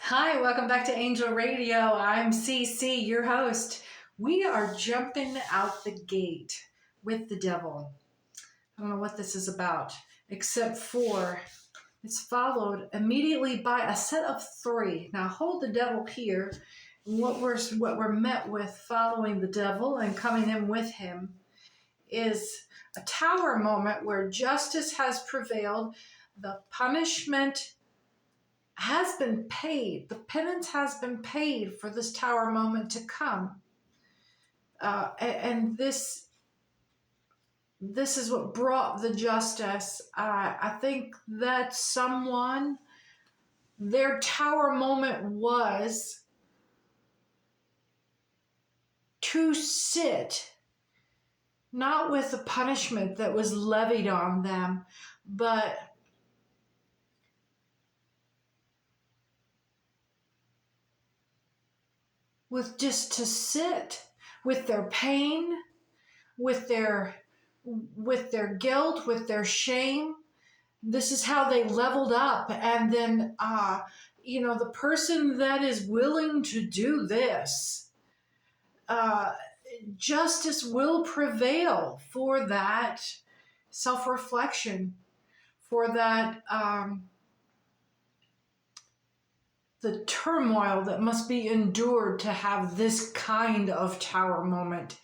Hi, welcome back to Angel Radio. I'm CC, your host. We are jumping out the gate with the devil. I don't know what this is about, except for it's followed immediately by a set of 3. Now hold the devil here. What we're met with following the devil and coming in with him is a tower moment where justice has prevailed. The punishment has been paid. The penance has been paid for this tower moment to come. And this is what brought the justice. I think that their tower moment was to sit, not with the punishment that was levied on them, but with just to sit with their pain, with their guilt, with their shame. This is how they leveled up. And then, the person that is willing to do this, justice will prevail for that self-reflection, for that, the turmoil that must be endured to have this kind of tower moment.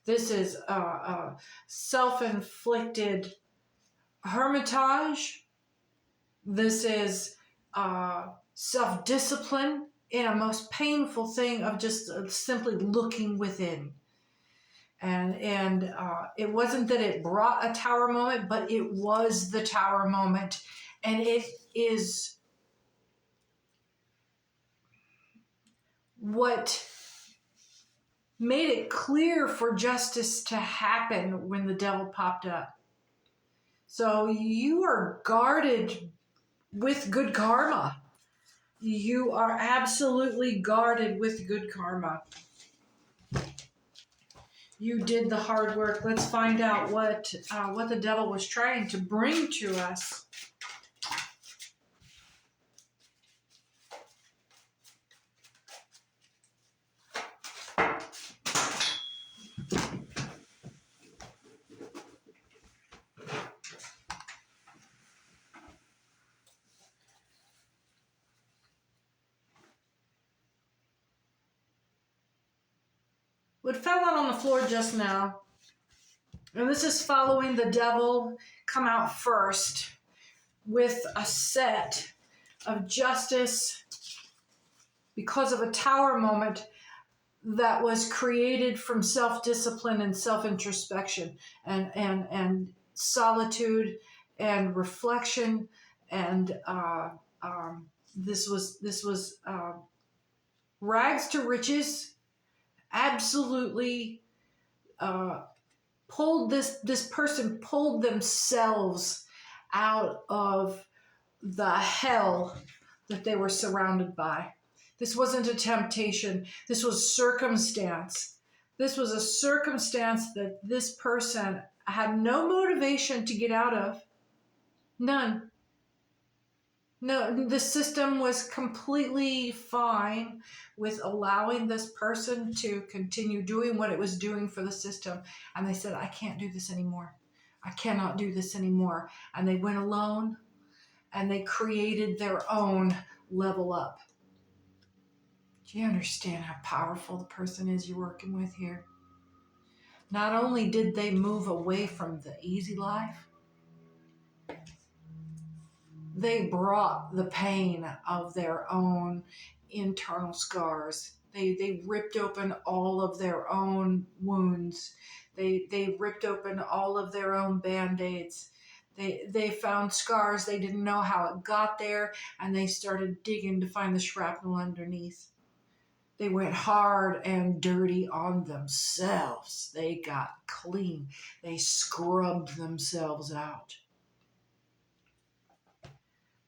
This is a self-inflicted hermitage. This is self-discipline in a most painful thing of just simply looking within. And it wasn't that it brought a tower moment, but it was the tower moment. And it is what made it clear for justice to happen when the devil popped up. So you are guarded with good karma. You are absolutely guarded with good karma. You did the hard work. Let's find out what the devil was trying to bring to us. What fell out on the floor just now, and this is following the devil come out first with a set of justice because of a tower moment that was created from self-discipline and self-introspection and solitude and reflection. And this was rags to riches. Absolutely this person pulled themselves out of the hell that they were surrounded by. This wasn't a temptation. This was circumstance. This was a circumstance that this person had no motivation to get out of. None. No, the system was completely fine with allowing this person to continue doing what it was doing for the system. And they said, I can't do this anymore. I cannot do this anymore. And they went alone and they created their own level up. Do you understand how powerful the person is you're working with here? Not only did they move away from the easy life, they brought the pain of their own internal scars. They ripped open all of their own wounds. They ripped open all of their own Band-Aids. They found scars. They didn't know how it got there, and they started digging to find the shrapnel underneath. They went hard and dirty on themselves. They got clean. They scrubbed themselves out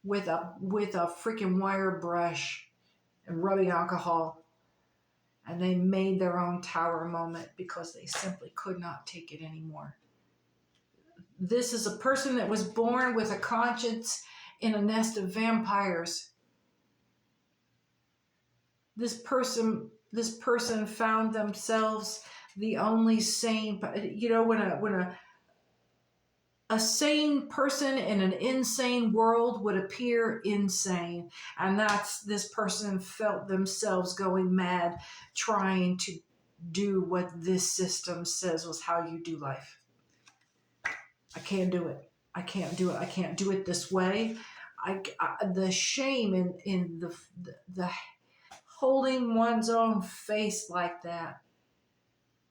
with a freaking wire brush and rubbing alcohol. And they made their own tower moment because they simply could not take it anymore. This is a person that was born with a conscience in a nest of vampires. This person found themselves the only sane. You know, when a sane person in an insane world would appear insane, and that's this person felt themselves going mad, trying to do what this system says was how you do life. I can't do it. I can't do it. I can't do it this way. The shame in the holding one's own face like that.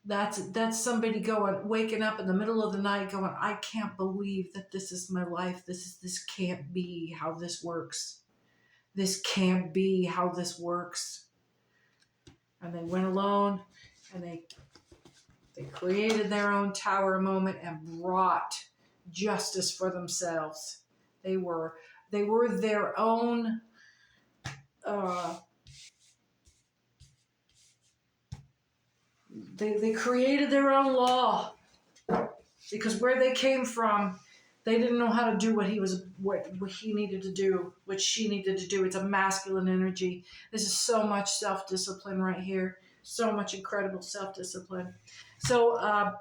That's somebody waking up in the middle of the night going, I can't believe that this is my life. This can't be how this works. This can't be how this works. And they went alone and they created their own tower moment and brought justice for themselves. They were their own They created their own law because where they came from, they didn't know how to do what he needed to do, what she needed to do. It's a masculine energy. This is so much self-discipline right here. So much incredible self-discipline. So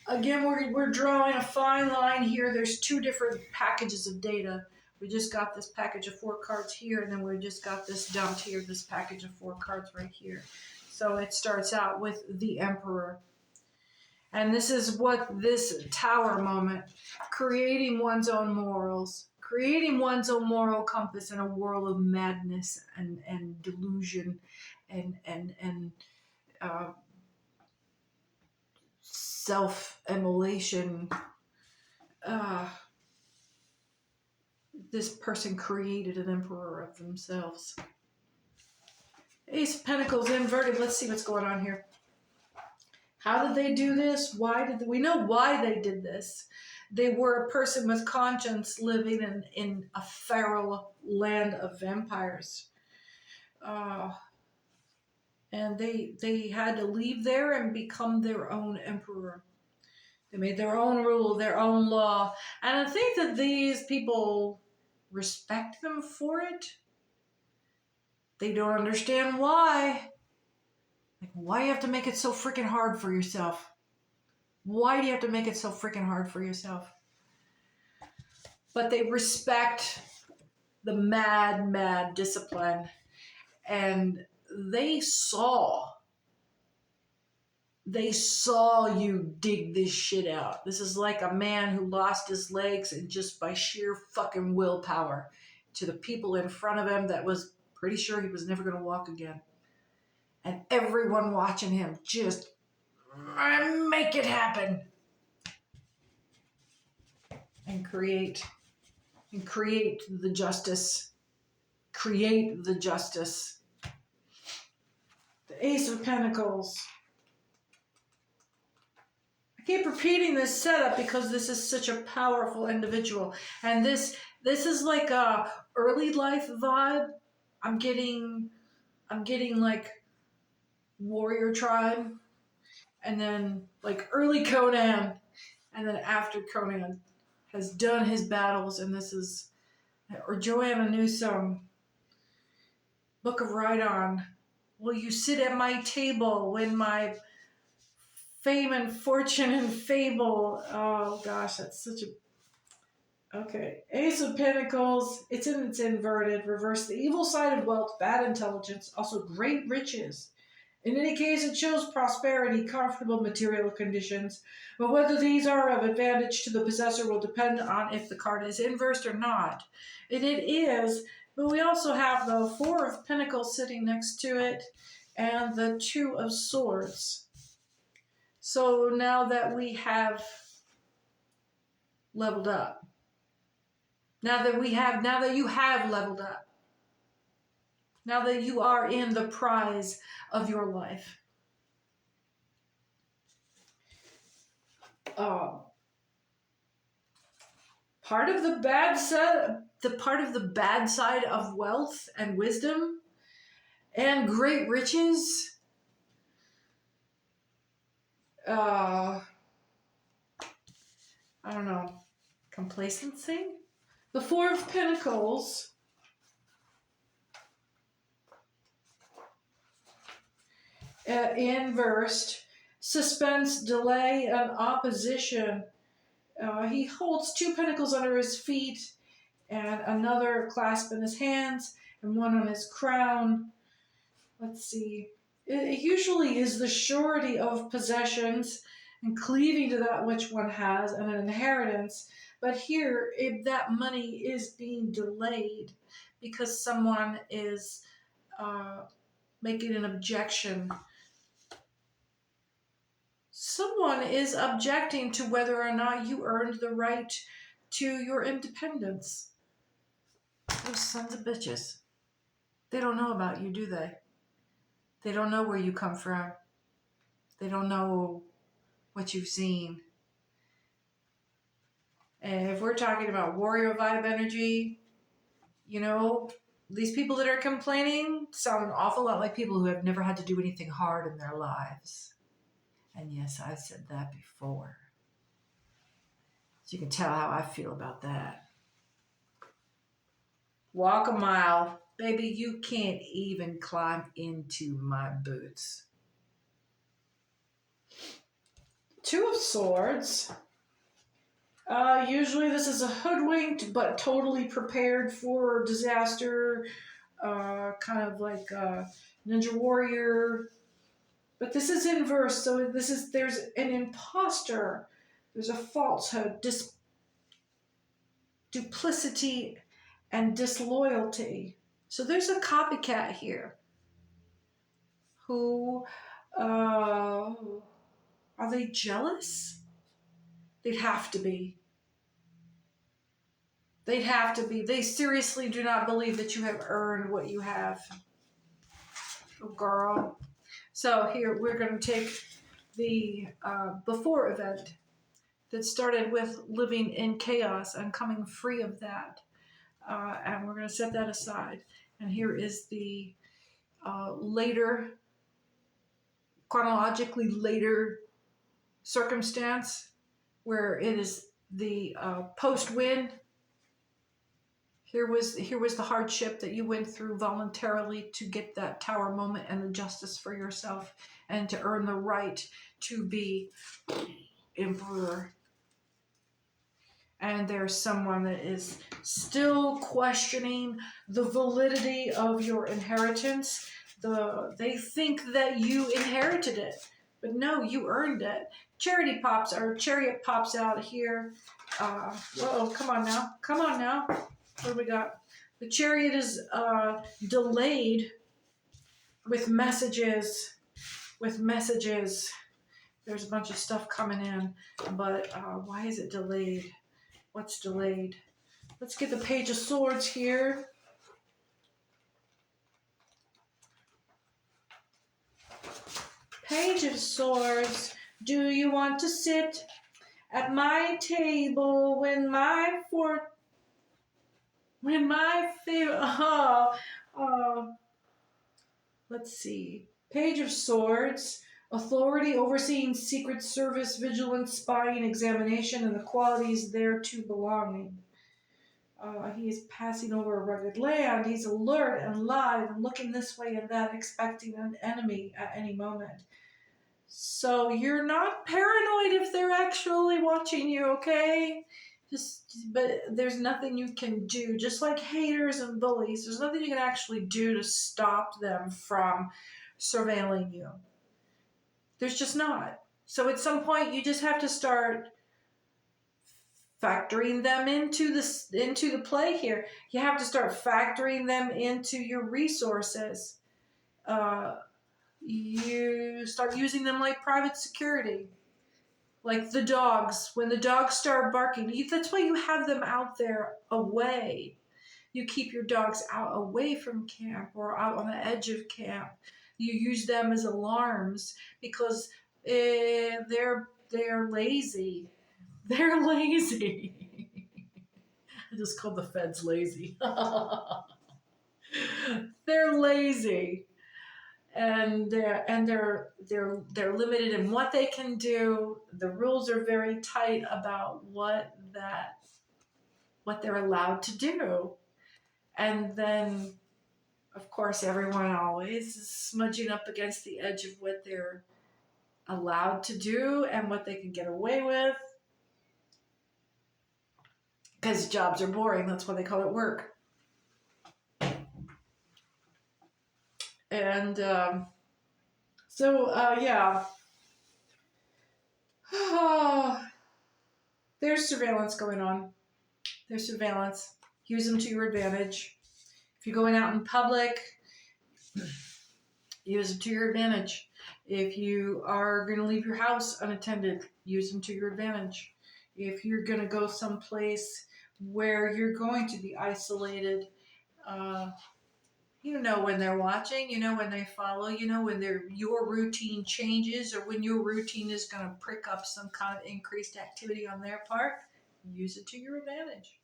again, we're drawing a fine line here. There's two different packages of data. We just got this package of 4 cards here, and then we just got this dumped here, this package of 4 cards right here. So it starts out with the Emperor. And this is what this tower moment, creating one's own morals, creating one's own moral compass in a world of madness and delusion and self-immolation. This person created an emperor of themselves. Ace of Pentacles inverted. Let's see what's going on here. How did they do this? We know why they did this? They were a person with conscience living in a feral land of vampires. And they had to leave there and become their own emperor. They made their own rule, their own law. And I think that these people respect them for it. They don't understand why. Like, why do you have to make it so freaking hard for yourself? Why do you have to make it so freaking hard for yourself? But they respect the mad discipline. And they saw you dig this shit out. This is like a man who lost his legs and just by sheer fucking willpower to the people in front of him that was pretty sure he was never going to walk again. And everyone watching him just make it happen. And create the justice. Create the justice. The Ace of Pentacles. I keep repeating this setup because this is such a powerful individual. And this is like a early life vibe. I'm getting like warrior tribe, and then like early Conan, and then after Conan has done his battles, and this is, or Joanna Newsom, Book of Rhydon. Will you sit at my table when my fame and fortune and fable? Oh gosh, that's such a. Okay. Ace of Pentacles. It's inverted. Reverse, the evil side of wealth, bad intelligence, also great riches. In any case, it shows prosperity, comfortable material conditions, but whether these are of advantage to the possessor will depend on if the card is inversed or not. And it is, but we also have the Four of Pentacles sitting next to it, and the Two of Swords. So now that we have leveled up, now that you have leveled up, now that you are in the prize of your life, part of the bad side of wealth and wisdom and great riches, I don't know, complacency. The Four of Pentacles inversed, suspense, delay, and opposition. He holds two pentacles under his feet and another clasp in his hands and one on his crown. Let's see. It usually is the surety of possessions and cleaving to that which one has and an inheritance. But here, that money is being delayed because someone is making an objection. Someone is objecting to whether or not you earned the right to your independence. Those sons of bitches. They don't know about you, do they? They don't know where you come from. They don't know what you've seen. And if we're talking about warrior vibe energy, you know, these people that are complaining sound an awful lot like people who have never had to do anything hard in their lives. And yes, I've said that before. So you can tell how I feel about that. Walk a mile. Baby, you can't even climb into my boots. Two of Swords. Usually this is a hoodwinked but totally prepared for disaster, kind of like a Ninja Warrior. But this is inverse, so there's an imposter, there's a falsehood, duplicity, and disloyalty. So there's a copycat here who, are they jealous? They'd have to be. They'd have to be. They seriously do not believe that you have earned what you have. Oh, girl. So here we're going to take the before event that started with living in chaos and coming free of that. And we're going to set that aside. And here is the later, chronologically later circumstance where it is the post-win. Here was the hardship that you went through voluntarily to get that tower moment and the justice for yourself and to earn the right to be emperor. And there's someone that is still questioning the validity of your inheritance. They think that you inherited it, but no, you earned it. Chariot pops out here. Whoa, come on now. What do we got? The Chariot is delayed with messages. There's a bunch of stuff coming in, but why is it delayed? What's delayed? Let's get the Page of Swords here. Page of Swords. Do you want to sit at my table when my favorite, let's see. Page of Swords, authority overseeing Secret Service, vigilance, spying, examination, and the qualities thereto belonging. He is passing over a rugged land. He's alert and live and looking this way and that, expecting an enemy at any moment. So you're not paranoid if they're actually watching you, okay? But there's nothing you can do. Just like haters and bullies, there's nothing you can actually do to stop them from surveilling you. There's just not. So at some point, you just have to start factoring them into the play here. You have to start factoring them into your resources. You start using them like private security. Like the dogs, when the dogs start barking, that's why you have them out there away. You keep your dogs out away from camp or out on the edge of camp. You use them as alarms because they're lazy. They're lazy. I just called the feds lazy. They're lazy. And they're limited in what they can do. The rules are very tight about what they're allowed to do. And then, of course, everyone always is smudging up against the edge of what they're allowed to do and what they can get away with. Because jobs are boring. That's why they call it work. And yeah. There's surveillance going on. There's surveillance. Use them to your advantage. If you're going out in public, use them to your advantage. If you are going to leave your house unattended, use them to your advantage. If you're going to go someplace where you're going to be isolated, you know when they're watching, you know when they follow, you know when your routine changes or when your routine is going to prick up some kind of increased activity on their part, use it to your advantage.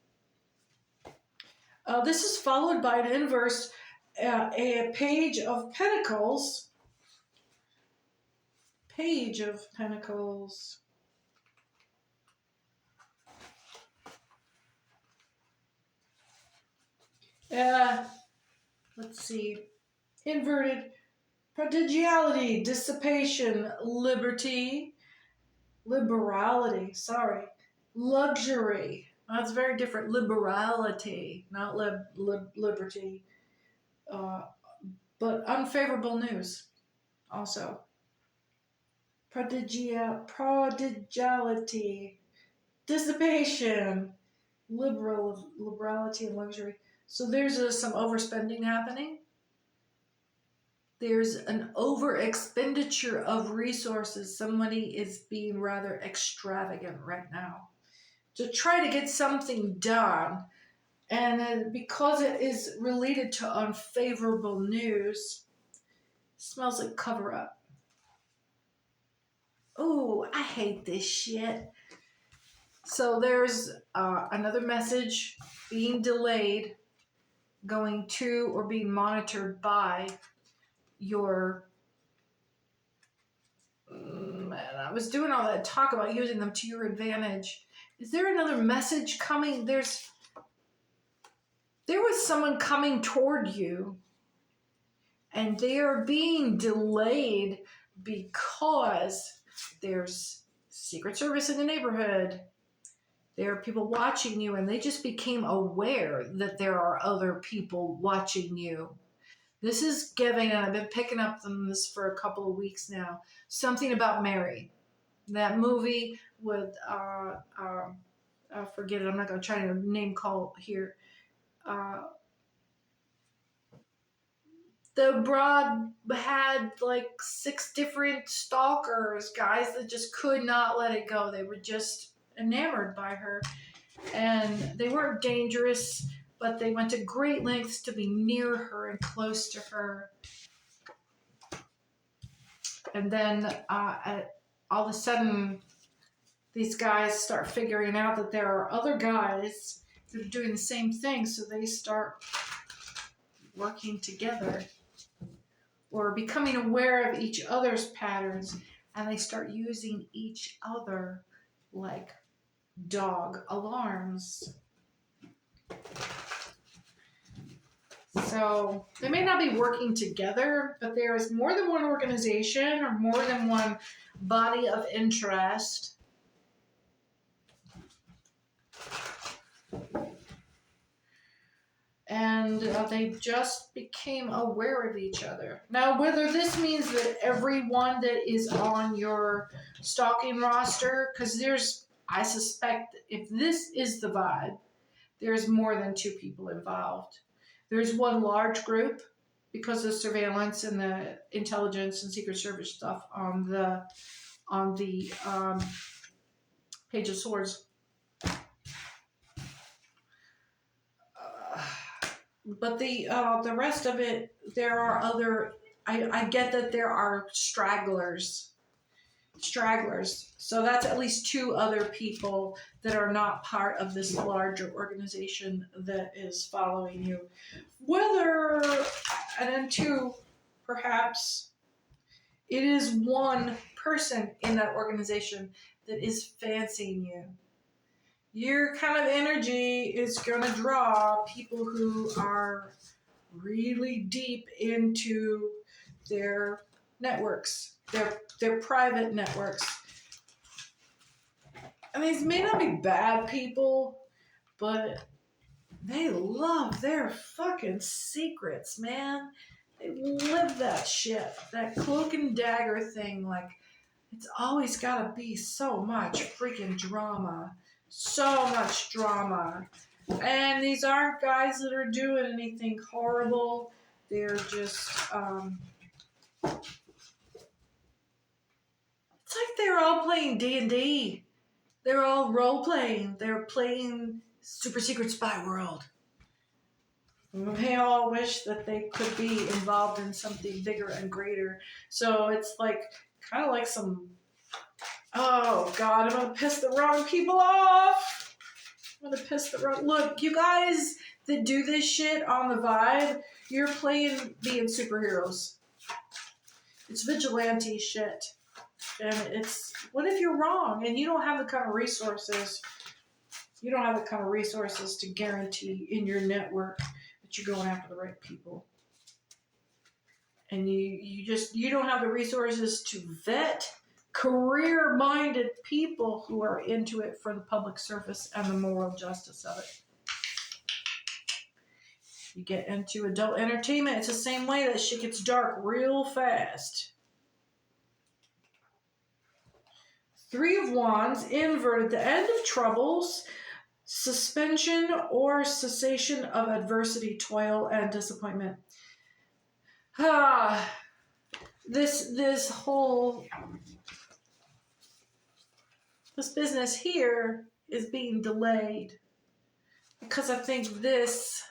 This is followed by an inverse, a Page of Pentacles. Page of Pentacles. Let's see. Inverted. Prodigality, dissipation, liberality, luxury. That's very different. Liberality, not liberty. But unfavorable news also. Prodigality, dissipation, liberality, and luxury. So there's some overspending happening. There's an over expenditure of resources. Somebody is being rather extravagant right now to try to get something done. And because it is related to unfavorable news, it smells like cover up. Oh, I hate this shit. So there's another message being delayed, going to or being monitored by your... Man, I was doing all that talk about using them to your advantage. Is there another message coming? There was someone coming toward you, and they are being delayed because there's Secret Service in the neighborhood. There are people watching you, and they just became aware that there are other people watching you. This is giving, and I've been picking up on this for a couple of weeks now, something about Mary. That movie with, forget it, I'm not going to try to name call here. The broad had like 6 different stalkers, guys that just could not let it go. They were just enamored by her. And they weren't dangerous, but they went to great lengths to be near her and close to her. And then all of a sudden these guys start figuring out that there are other guys that are doing the same thing, so they start working together or becoming aware of each other's patterns, and they start using each other like dog alarms. So they may not be working together, but there is more than one organization or more than one body of interest. And they just became aware of each other. Now, whether this means that everyone that is on your stalking roster, because I suspect if this is the vibe, there's more than 2 people involved. There's one large group because of surveillance and the intelligence and Secret Service stuff on the Page of Swords. But the rest of it, there are other. I get that there are stragglers. So that's at least 2 other people that are not part of this larger organization that is following you. And then 2, perhaps it is one person in that organization that is fancying you. Your kind of energy is going to draw people who are really deep into their networks, their private networks. And these may not be bad people, but they love their fucking secrets, man. They live that shit, that cloak and dagger thing. Like, it's always got to be so much freaking drama. So much drama. And these aren't guys that are doing anything horrible. They're just, it's like they're all playing D&D. They're all role-playing. They're playing Super Secret Spy World. They all wish that they could be involved in something bigger and greater. So it's like, kind of like some... Oh, God, I'm going to piss the wrong people off. Look, you guys that do this shit on the vibe, you're playing being superheroes. It's vigilante shit. And it's, what if you're wrong and you don't have the kind of resources? You don't have the kind of resources to guarantee in your network that you're going after the right people. And you don't have the resources to vet career-minded people who are into it for the public service and the moral justice of it. You get into adult entertainment, it's the same way. That shit gets dark real fast. 3 of Wands, inverted, the end of troubles, suspension or cessation of adversity, toil, and disappointment. This business here is being delayed because I think this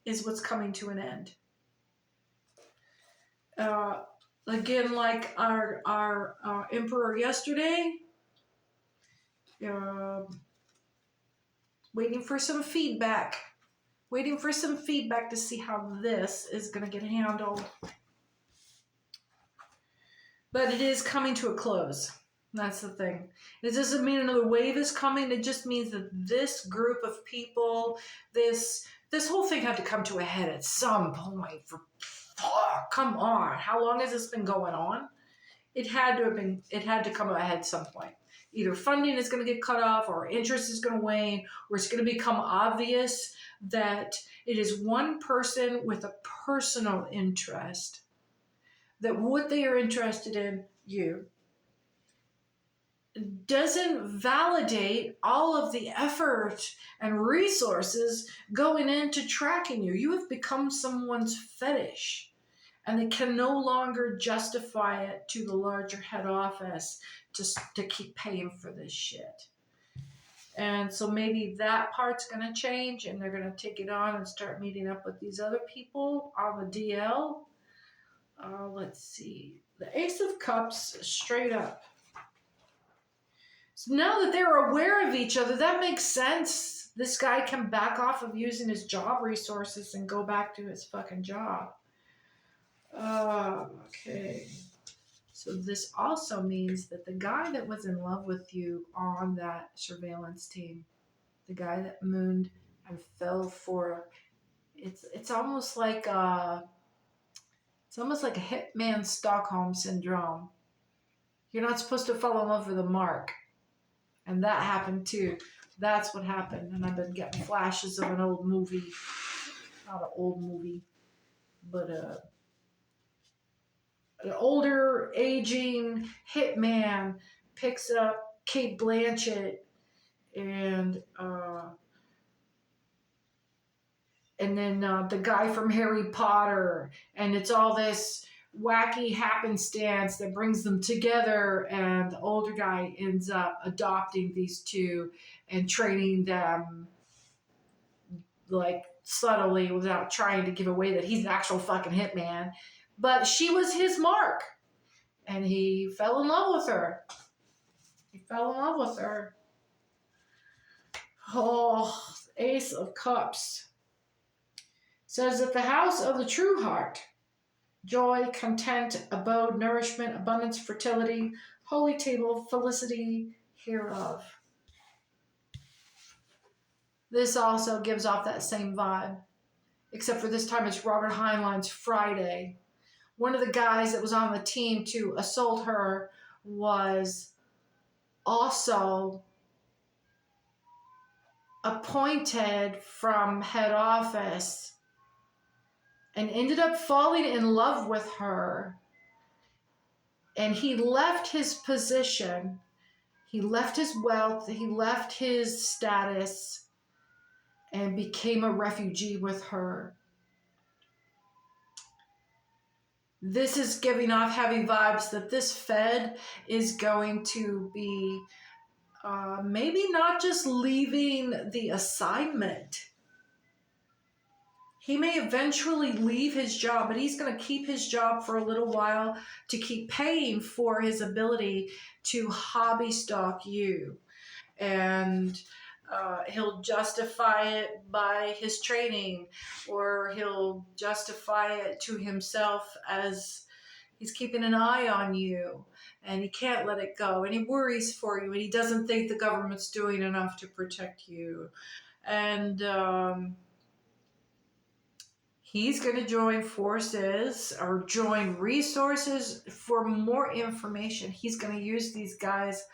is what's coming to an end. Again, like our emperor yesterday, waiting for some feedback to see how this is going to get handled. But it is coming to a close. That's the thing. It doesn't mean another wave is coming. It just means that this group of people, this whole thing had to come to a head at some point. Come on. How long has this been going on? It had to come to a head at some point. Either funding is going to get cut off, or interest is going to wane, or it's going to become obvious that it is one person with a personal interest, that what they are interested in, you, doesn't validate all of the effort and resources going into tracking you. You have become someone's fetish, and they can no longer justify it to the larger head office to keep paying for this shit. And so maybe that part's going to change, and they're going to take it on and start meeting up with these other people on the DL. Let's see. The Ace of Cups straight up. So now that they're aware of each other, that makes sense. This guy can back off of using his job resources and go back to his fucking job. Okay. So this also means that the guy that was in love with you on that surveillance team, the guy that mooned and fell for, it's almost like it's almost like a hitman Stockholm syndrome. You're not supposed to fall in love with a mark. And that happened too. That's what happened. And I've been getting flashes of an old movie. Not an old movie, but an older, aging hitman picks up Kate Blanchett and then the guy from Harry Potter. And it's all this wacky happenstance that brings them together, and the older guy ends up adopting these two and training them like subtly without trying to give away that he's an actual fucking hitman. But she was his mark, and he fell in love with her. He fell in love with her. Oh, Ace of Cups says that the house of the true heart, joy, content, abode, nourishment, abundance, fertility, holy table, felicity hereof. This also gives off that same vibe, except for this time it's Robert Heinlein's Friday. One of the guys that was on the team to assault her was also appointed from head office and ended up falling in love with her. And he left his position, he left his wealth, he left his status, and became a refugee with her. This is giving off heavy vibes that this Fed is going to be maybe not just leaving the assignment. He may eventually leave his job, but he's going to keep his job for a little while to keep paying for his ability to hobby stock you. And he'll justify it by his training, or he'll justify it to himself as he's keeping an eye on you and he can't let it go and he worries for you and he doesn't think the government's doing enough to protect you. And he's going to join forces or join resources for more information. He's going to use these guys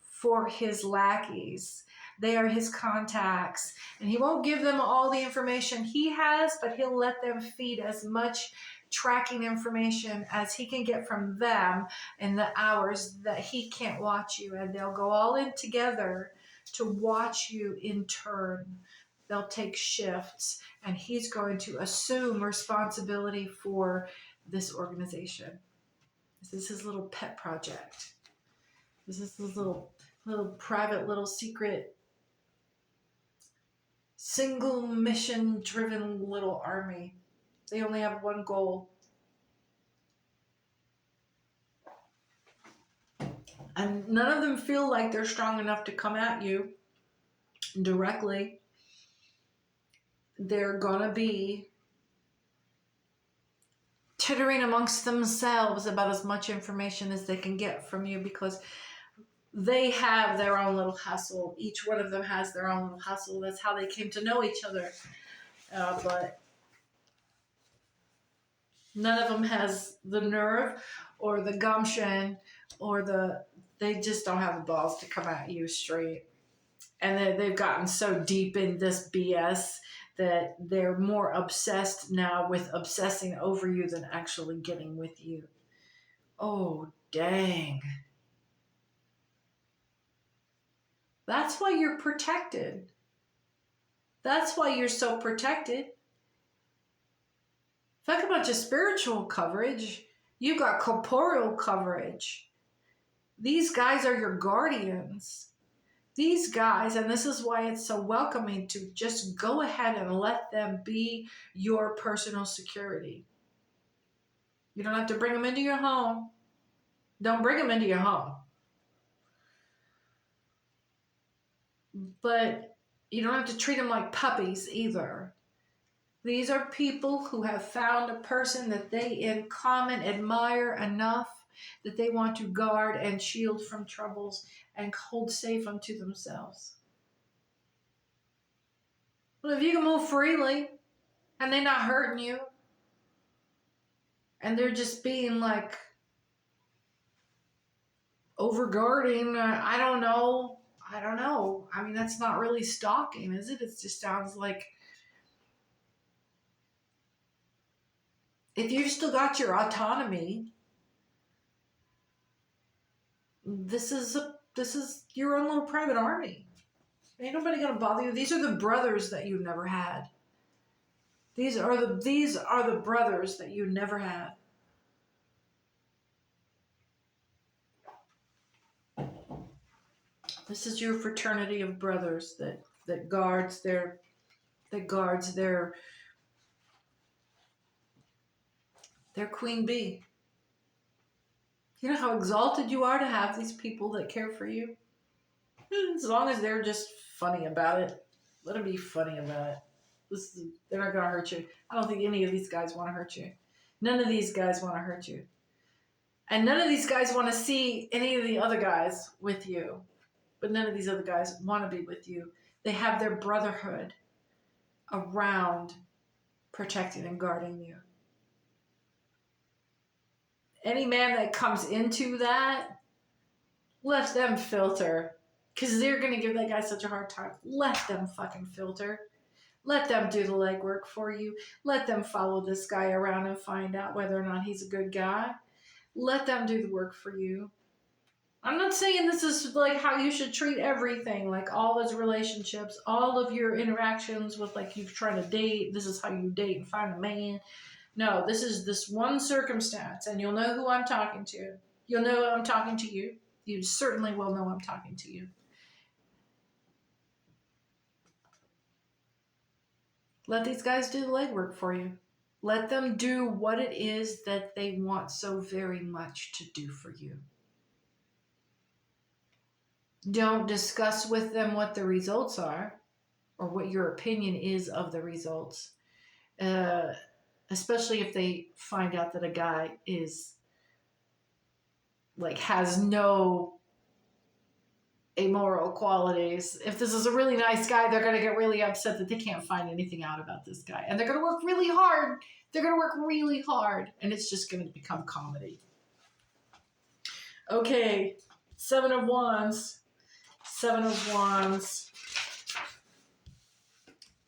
for his lackeys. They are his contacts, and he won't give them all the information he has, but he'll let them feed as much tracking information as he can get from them in the hours that he can't watch you, and they'll go all in together to watch you in turn. They'll take shifts, and he's going to assume responsibility for this organization. This is his little pet project. This is his little private, little secret, single mission driven little army. They only have one goal. And none of them feel like they're strong enough to come at you directly. They're gonna be tittering amongst themselves about as much information as they can get from you, because they have their own little hustle. Each one of them has their own little hustle. That's how they came to know each other. But none of them has the nerve or the gumption or they just don't have the balls to come at you straight. And they've gotten so deep in this BS that they're more obsessed now with obsessing over you than actually getting with you. Oh, dang. That's why you're protected. That's why you're so protected. Talk about your spiritual coverage. You got corporeal coverage. These guys are your guardians. These guys, and this is why it's so welcoming to just go ahead and let them be your personal security. You don't have to bring them into your home. Don't bring them into your home. but you don't have to treat them like puppies either. These are people who have found a person that they in common admire enough that they want to guard and shield from troubles and hold safe unto themselves. Well, if you can move freely and they're not hurting you and they're just being like overguarding, I don't know. I don't know. I mean, that's not really stalking, is it? It just sounds like if you've still got your autonomy, this is your own little private army. Ain't nobody gonna bother you. These are the brothers that you never had. These are the brothers that you never had. This is your fraternity of brothers that guards their queen bee. You know how exalted you are to have these people that care for you? As long as they're just funny about it. Let them be funny about it. They're not going to hurt you. I don't think any of these guys want to hurt you. None of these guys want to hurt you. And none of these guys want to see any of the other guys with you. But none of these other guys want to be with you. They have their brotherhood around protecting and guarding you. Any man that comes into that, let them filter. Because they're going to give that guy such a hard time. Let them fucking filter. Let them do the legwork for you. Let them follow this guy around and find out whether or not he's a good guy. Let them do the work for you. I'm not saying this is like how you should treat everything, like all those relationships, all of your interactions with like you trying to date. This is how you date and find a man. No, this is this one circumstance, and you'll know who I'm talking to. You'll know I'm talking to you. You certainly will know I'm talking to you. Let these guys do the legwork for you. Let them do what it is that they want so very much to do for you. Don't discuss with them what the results are or what your opinion is of the results. Especially if they find out that a guy is like has no amoral qualities. If this is a really nice guy, they're going to get really upset that they can't find anything out about this guy. And they're going to work really hard. They're going to work really hard. And it's just going to become comedy. Okay. Seven of Wands.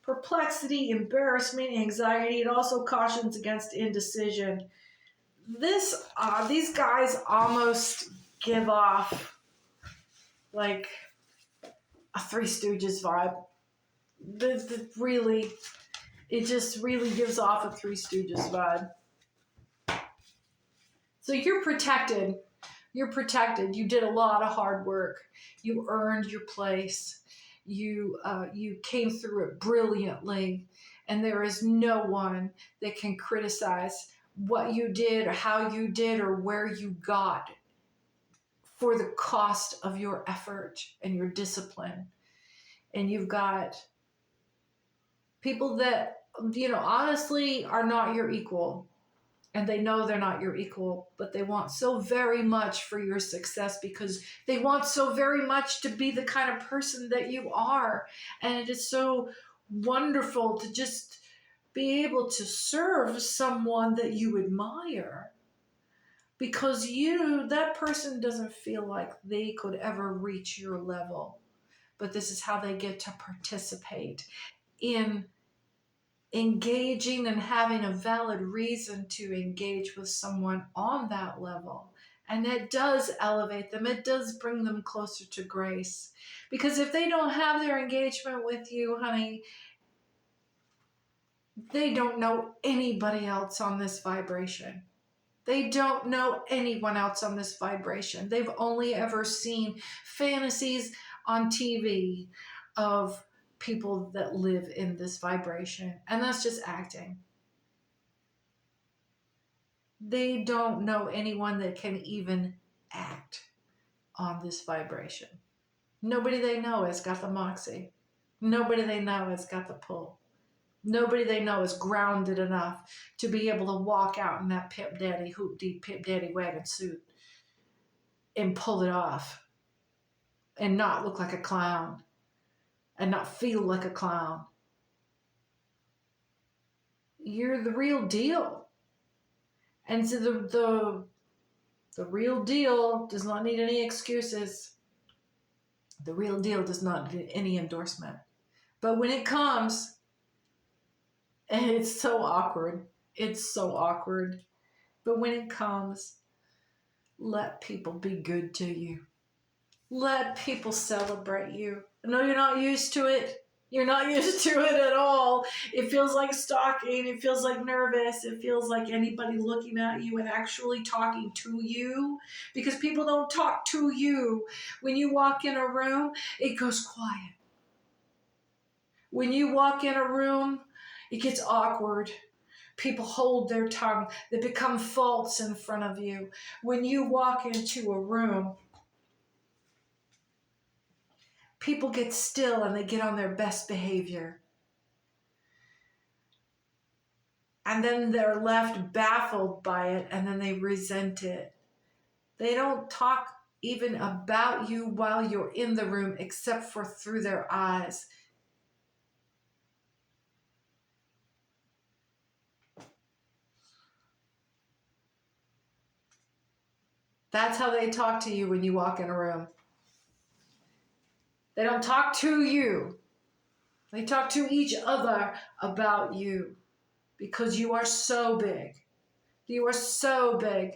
Perplexity, embarrassment, anxiety. It also cautions against indecision. These guys almost give off like a Three Stooges vibe. It just really gives off a Three Stooges vibe. So you're protected. You're protected. You did a lot of hard work. You earned your place. You came through it brilliantly. And there is no one that can criticize what you did or how you did or where you got for the cost of your effort and your discipline. And you've got people that, honestly are not your equal. And they know they're not your equal, but they want so very much for your success because they want so very much to be the kind of person that you are. And it is so wonderful to just be able to serve someone that you admire because that person doesn't feel like they could ever reach your level. But this is how they get to participate in engaging and having a valid reason to engage with someone on that level. And it does elevate them. It does bring them closer to grace. Because if they don't have their engagement with you, honey, they don't know anybody else on this vibration. They don't know anyone else on this vibration. They've only ever seen fantasies on TV of people that live in this vibration. And that's just acting. They don't know anyone that can even act on this vibration. Nobody they know has got the moxie. Nobody they know has got the pull. Nobody they know is grounded enough to be able to walk out in that Pip Daddy, Hoop Deep Pip Daddy wagon suit and pull it off and not look like a clown and not feel like a clown. You're the real deal. And so the real deal does not need any excuses. The real deal does not need any endorsement. But when it comes, and it's so awkward. It's so awkward. But when it comes, let people be good to you. Let people celebrate you. No, you're not used to it. You're not used to it at all. It feels like stalking. It feels like nervous. It feels like anybody looking at you and actually talking to you, because people don't talk to you. When you walk in a room, it goes quiet. When you walk in a room, it gets awkward. People hold their tongue. They become false in front of you. When you walk into a room, people get still and they get on their best behavior. And then they're left baffled by it, and then they resent it. They don't talk even about you while you're in the room except for through their eyes. That's how they talk to you when you walk in a room. They don't talk to you. They talk to each other about you, because you are so big. You are so big.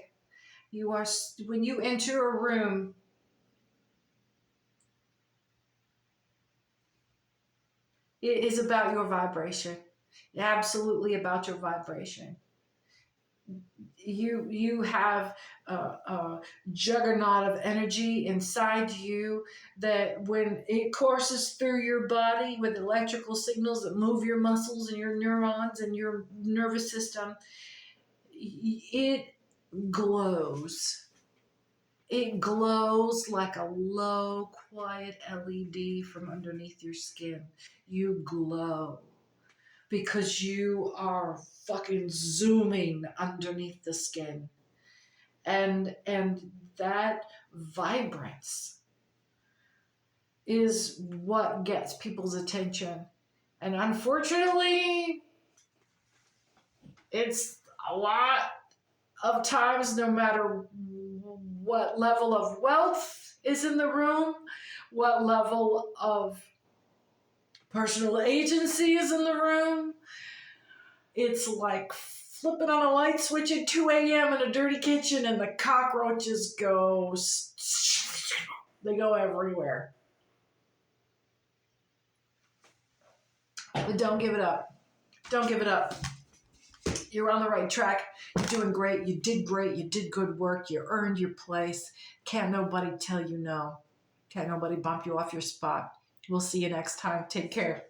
When you enter a room, it is about your vibration. Absolutely about your vibration. You have a juggernaut of energy inside you that when it courses through your body with electrical signals that move your muscles and your neurons and your nervous system, it glows. It glows like a low, quiet LED from underneath your skin. You glow because you are fucking zooming underneath the skin. And that vibrance is what gets people's attention. And unfortunately, it's a lot of times, no matter what level of wealth is in the room, what level of personal agency is in the room, it's like flipping on a light switch at 2 a.m. in a dirty kitchen and the cockroaches go, they go everywhere. But don't give it up. Don't give it up. You're on the right track. You're doing great. You did great. You did good work. You earned your place. Can't nobody tell you no. Can't nobody bump you off your spot. We'll see you next time. Take care.